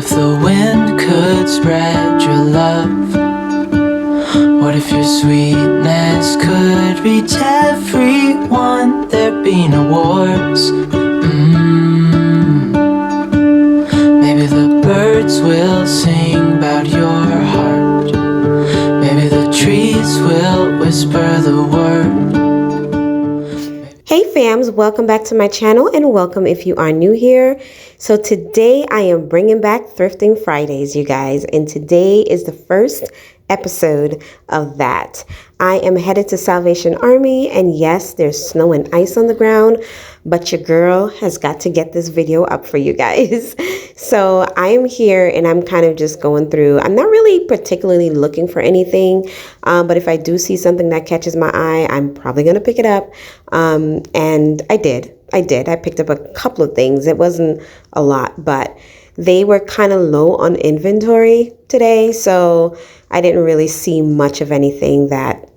if the wind could spread your love? What if your sweetness could reach everyone? There'd be no wars. Maybe the birds will sing about your heart. Maybe the trees will whisper the word. Hey fams, welcome back to my channel and welcome if you are new here. So today I am bringing back Thrifting Fridays, you guys, and today is the first episode of that. I am headed to Salvation Army, and yes, there's snow and ice on the ground, but your girl has got to get this video up for you guys. So I am here and I'm kind of just going through. I'm not really particularly looking for anything, but if I do see something that catches my eye, I'm probably going to pick it up. And I did. I picked up a couple of things. It wasn't a lot, but they were kind of low on inventory today, so I didn't really see much of anything that,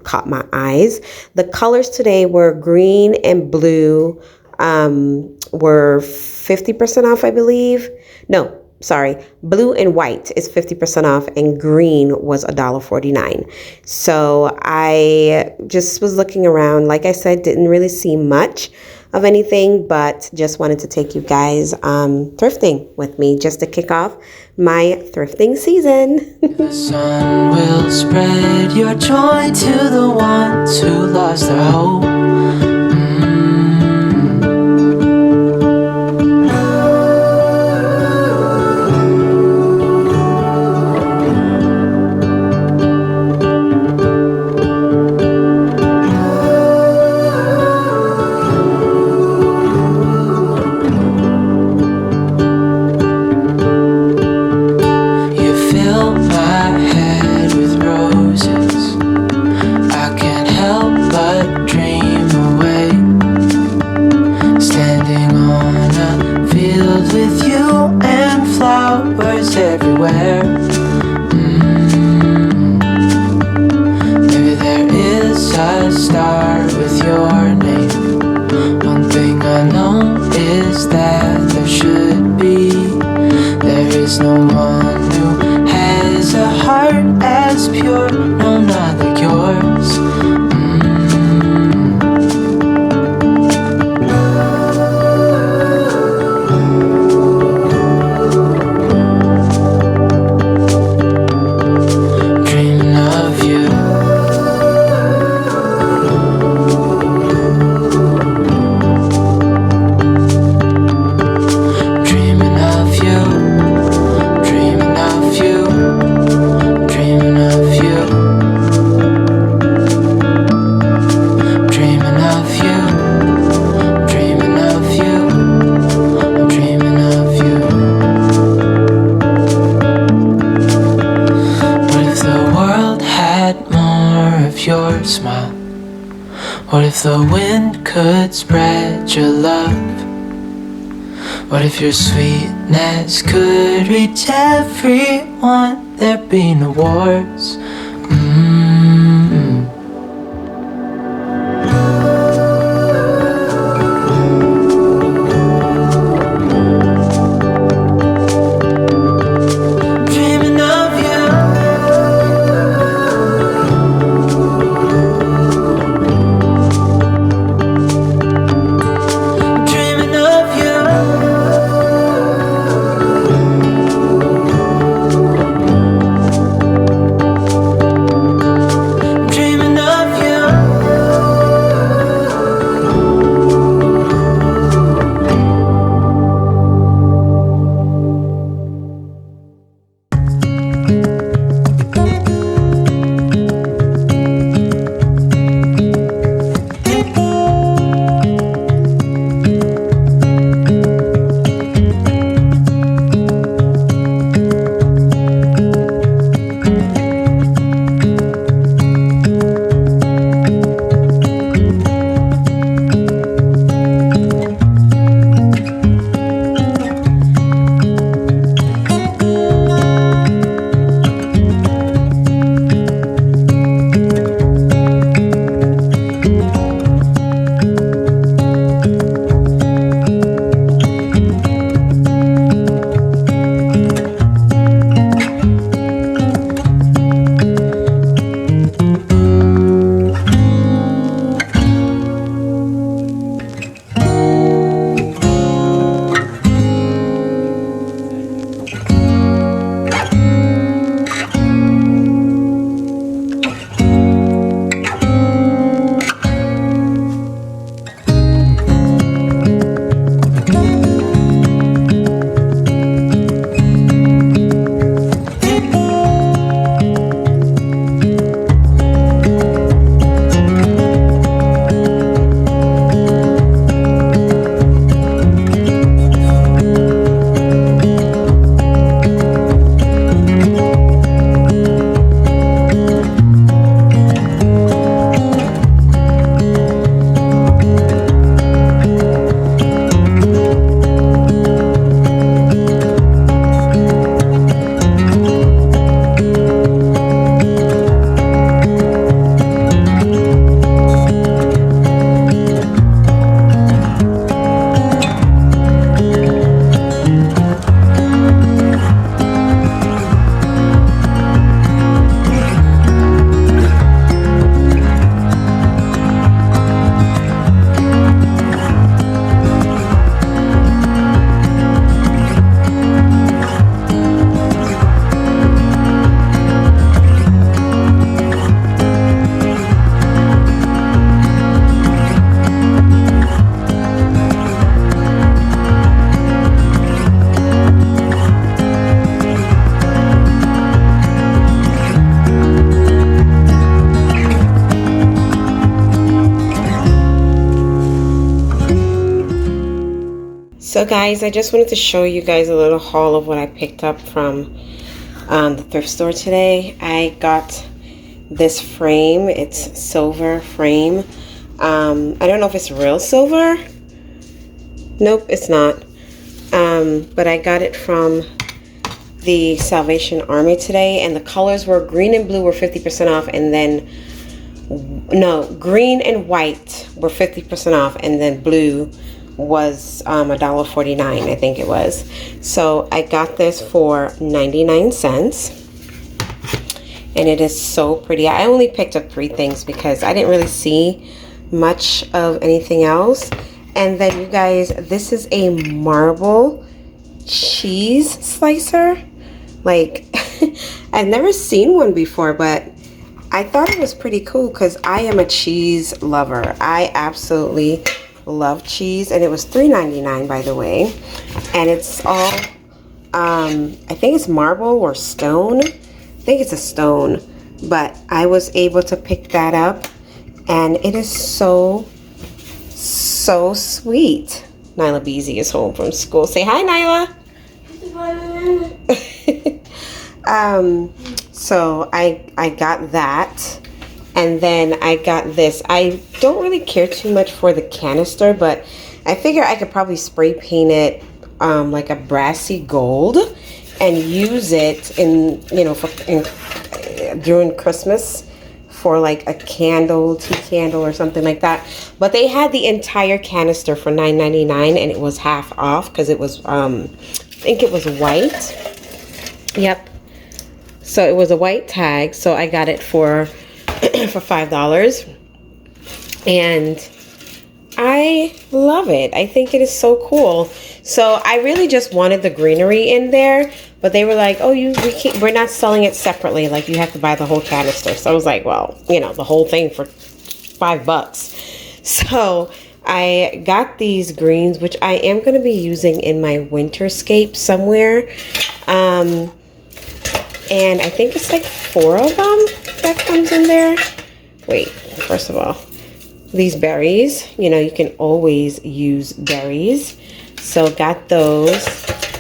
caught my eyes. The colors today were green and blue, were 50% off, I believe. No, sorry, blue and white is 50% off and green was $1.49. So I just was looking around. Like I said, didn't really see much of anything, but just wanted to take you guys thrifting with me just to kick off my thrifting season. The sun will spread your joy to the ones who lost their hope. Everywhere. Maybe there is a star with your name. One thing I know is that there should be. There is no one who has a heart as pure, no, not like yours. Your smile. What if the wind could spread your love? What if your sweetness could reach everyone? There'd be no wars. So guys, I just wanted to show you guys a little haul of what I picked up from the thrift store today. I got this frame. It's silver frame. I don't know if it's real silver. Nope, it's not. But I got it from the Salvation Army today, and the colors were green and blue were 50% off, and then no, green and white were 50% off, and then blue was $1.49, I think it was. So I got this for 99 cents, and it is so pretty. I only picked up 3 things because I didn't really see much of anything else. And then you guys, this is a marble cheese slicer. Like, I've never seen one before, but I thought it was pretty cool because I am a cheese lover. I absolutely love cheese, and it was $3.99, by the way. And it's all I think it's marble or stone. I think it's a stone, but I was able to pick that up, and it is so sweet. Nyla Beezy is home from school. Say hi, Nyla. So I got that, and then I got this. I don't really care too much for the canister, but I figure I could probably spray paint it like a brassy gold and use it in, you know, during Christmas for like a candle, tea candle or something like that. But they had the entire canister for $9.99, and it was half off because it was I think it was white. Yep. So it was a white tag, so I got it for $5, and I love it. I think it is so cool. So I really just wanted the greenery in there, but they were like, "Oh, we're not selling it separately. Like, you have to buy the whole canister." So I was like, "Well, you know, the whole thing for $5." So I got these greens, which I am going to be using in my winterscape somewhere. And I think it's like 4 of them that comes in there. Wait, first of all, these berries, you know, you can always use berries. So got those.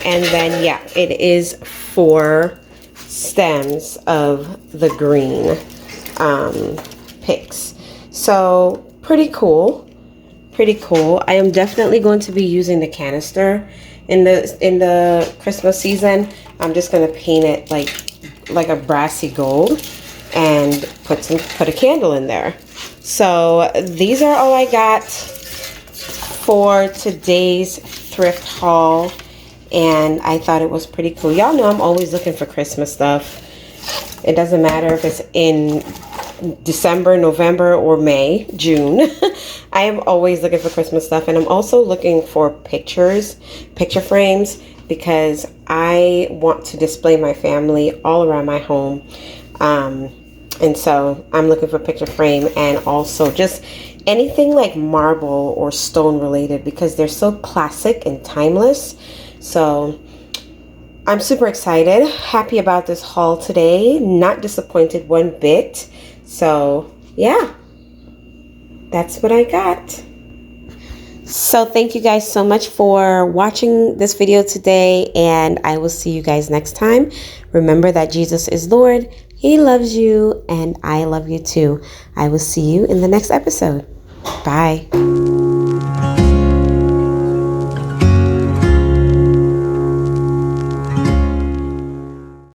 And then, yeah, it is 4 stems of the green picks. So pretty cool. Pretty cool. I am definitely going to be using the canister in the Christmas season. I'm just going to paint it like a brassy gold and put a candle in there. So these are all I got for today's thrift haul, and I thought it was pretty cool. Y'all know I'm always looking for Christmas stuff. It doesn't matter if it's in December, November, or May, June. I am always looking for Christmas stuff, and I'm also looking for picture frames, because I want to display my family all around my home. And so I'm looking for picture frame, and also just anything like marble or stone related, because they're so classic and timeless. So I'm super excited, happy about this haul today, not disappointed one bit. So yeah, that's what I got. So thank you guys so much for watching this video today, and I will see you guys next time. Remember that Jesus is Lord. He loves you, and I love you too. I will see you in the next episode. Bye.